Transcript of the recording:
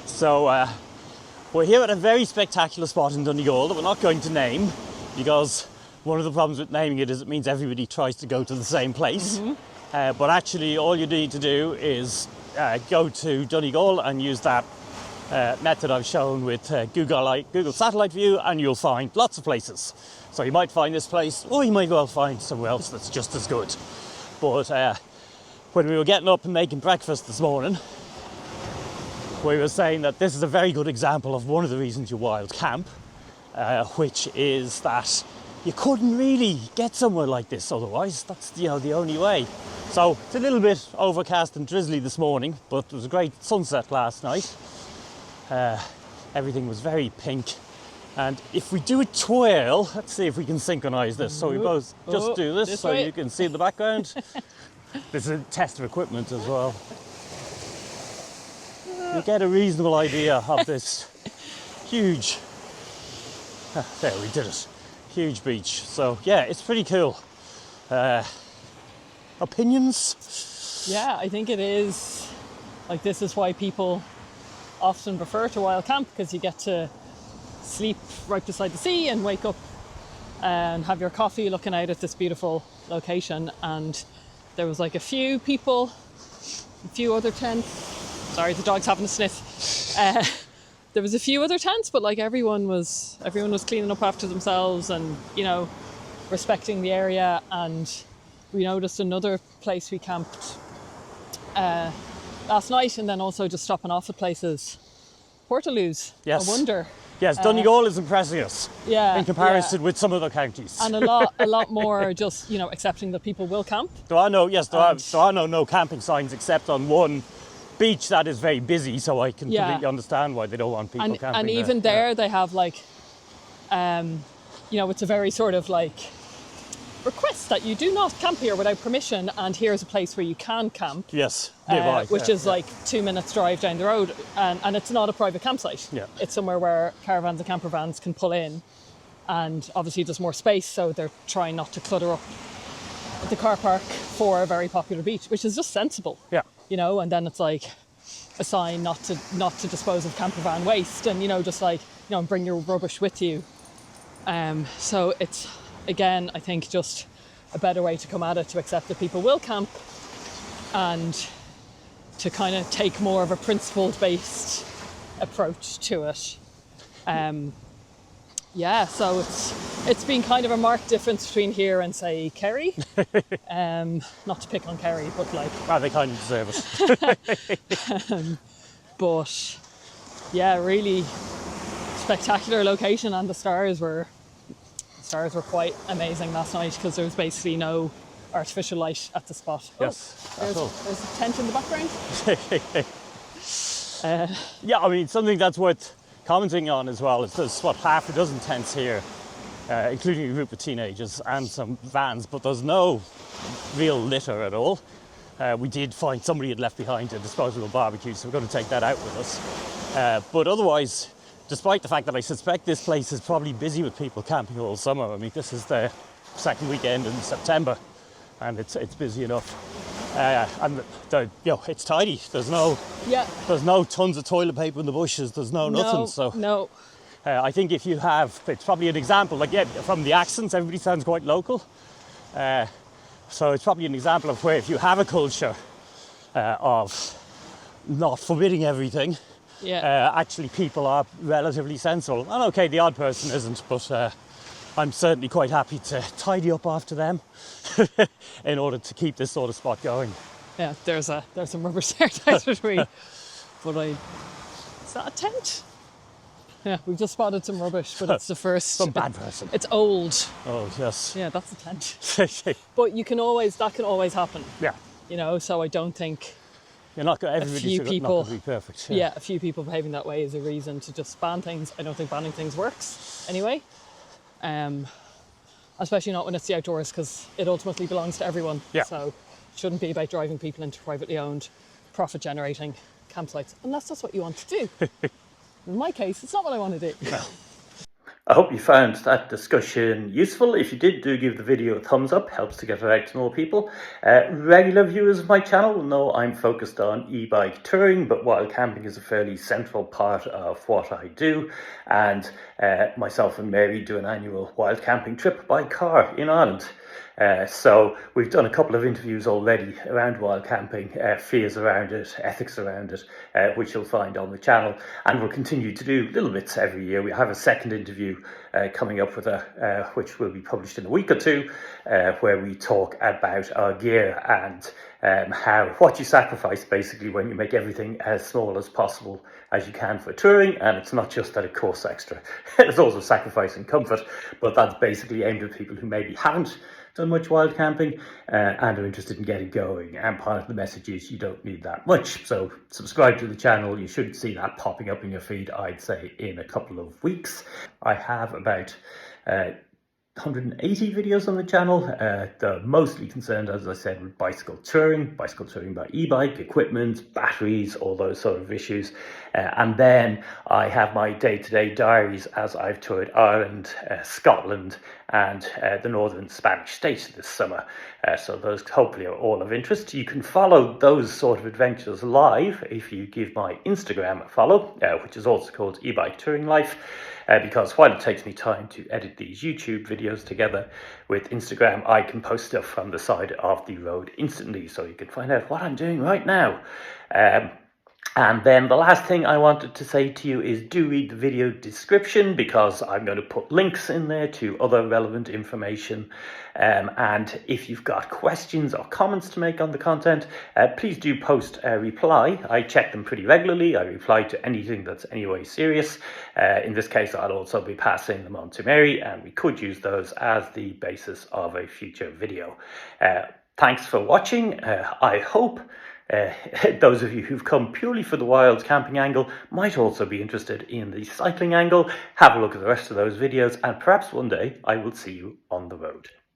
So we're here at a very spectacular spot in Donegal that we're not going to name, because one of the problems with naming it is it means everybody tries to go to the same place. But actually all you need to do is go to Donegal and use that method I've shown with Google Satellite View, and you'll find lots of places. So you might find this place, or you might well find somewhere else that's just as good. But when we were getting up and making breakfast this morning, we were saying that this is a very good example of one of the reasons you wild camp, which is that you couldn't really get somewhere like this otherwise. That's the only way. So it's a little bit overcast and drizzly this morning, but it was a great sunset last night. Everything was very pink. And if we do a twirl, let's see if we can synchronize this. So we both just do this so you can see the background. This is a test of equipment as well. You get a reasonable idea of this huge, there we did it, huge beach. So yeah, it's pretty cool. Opinions? Yeah, I think it is. Like, this is why people often prefer to wild camp, because you get to sleep right beside the sea and wake up and have your coffee looking out at this beautiful location. And there was like a few people, a few other tents. Sorry, the dog's having a sniff. There was a few other tents, but like everyone was cleaning up after themselves and, respecting the area. And we noticed another place we camped last night, and then also just stopping off at places. Portaloos, yes. I wonder. Yes, Donegal is impressing us in comparison with some other counties. And a lot more just, accepting that people will camp. There are no camping signs except on one beach that is very busy, so I can completely understand why they don't want people camping and even there they have like, it's a very sort of like request that you do not camp here without permission, and here's a place where you can camp. Yes, which is like 2 minutes drive down the road, and it's not a private campsite. Yeah. It's somewhere where caravans and camper vans can pull in, and obviously there's more space, so they're trying not to clutter up the car park for a very popular beach, which is just sensible. Yeah. And then it's like a sign not to dispose of camper van waste, and just like bring your rubbish with you. So it's, again, I think just a better way to come at it, to accept that people will camp and to kind of take more of a principled-based approach to it. So it's been kind of a marked difference between here and, say, Kerry. Not to pick on Kerry, but like... Well, they kind of deserve it. But yeah, really spectacular location, and the stars were quite amazing last night, because there was basically no artificial light at the spot. Yes. There's a tent in the background. Yeah, I mean, something that's worth commenting on as well is there's half a dozen tents here, including a group of teenagers and some vans, but there's no real litter at all. We did find somebody had left behind a disposable barbecue, so we're going to take that out with us. But otherwise, despite the fact that I suspect this place is probably busy with people camping all summer. I mean, this is the second weekend in September, and it's busy enough. And it's tidy. There's no tons of toilet paper in the bushes. There's nothing. So I think if you have, it's probably an example. Like, from the accents, everybody sounds quite local. So it's probably an example of where, if you have a culture of not forbidding everything, actually people are relatively sensible. And okay, the odd person isn't, but I'm certainly quite happy to tidy up after them in order to keep this sort of spot going. Yeah, there's some rubbish there down the tree. But is that a tent? Yeah, we've just spotted some rubbish, but it's the first. Some bad person. It's old. Oh, yes. Yeah, that's a tent. But that can always happen. Yeah. So I don't think everybody's not going to be perfect. Yeah, a few people behaving that way is a reason to just ban things. I don't think banning things works anyway. Especially not when it's the outdoors, because it ultimately belongs to everyone. Yeah. So it shouldn't be about driving people into privately owned, profit-generating campsites, unless that's what you want to do. In my case, it's not what I want to do. No. I hope you found that discussion useful. If you did, do give the video a thumbs up, helps to get it out to more people. Regular viewers of my channel will know I'm focused on e-bike touring, but wild camping is a fairly central part of what I do. And myself and Mary do an annual wild camping trip by car in Ireland. So we've done a couple of interviews already around wild camping, fears around it, ethics around it, which you'll find on the channel, and we'll continue to do little bits every year. We have a second interview coming up with which will be published in a week or two, where we talk about our gear and what you sacrifice basically when you make everything as small as possible as you can for touring. And it's not just that it costs extra, it's also sacrificing comfort, but that's basically aimed at people who maybe haven't done much wild camping and are interested in getting going. And part of the message is you don't need that much. So subscribe to the channel. You should see that popping up in your feed, I'd say, in a couple of weeks. I have about 180 videos on the channel. They're mostly concerned, as I said, with bicycle touring by e-bike, equipment, batteries, all those sort of issues. And then I have my day-to-day diaries as I've toured Ireland, Scotland, and the northern Spanish states this summer. So those hopefully are all of interest. You can follow those sort of adventures live if you give my Instagram a follow, which is also called eBike Touring Life. Because while it takes me time to edit these YouTube videos together with Instagram, I can post stuff from the side of the road instantly, so you can find out what I'm doing right now. And then the last thing I wanted to say to you is do read the video description, because I'm going to put links in there to other relevant information. And if you've got questions or comments to make on the content, please do post a reply. I check them pretty regularly. I reply to anything that's anyway serious. In this case, I'll also be passing them on to Mary, and we could use those as the basis of a future video. Thanks for watching. I hope those of you who've come purely for the wild camping angle might also be interested in the cycling angle. Have a look at the rest of those videos, and perhaps one day I will see you on the road.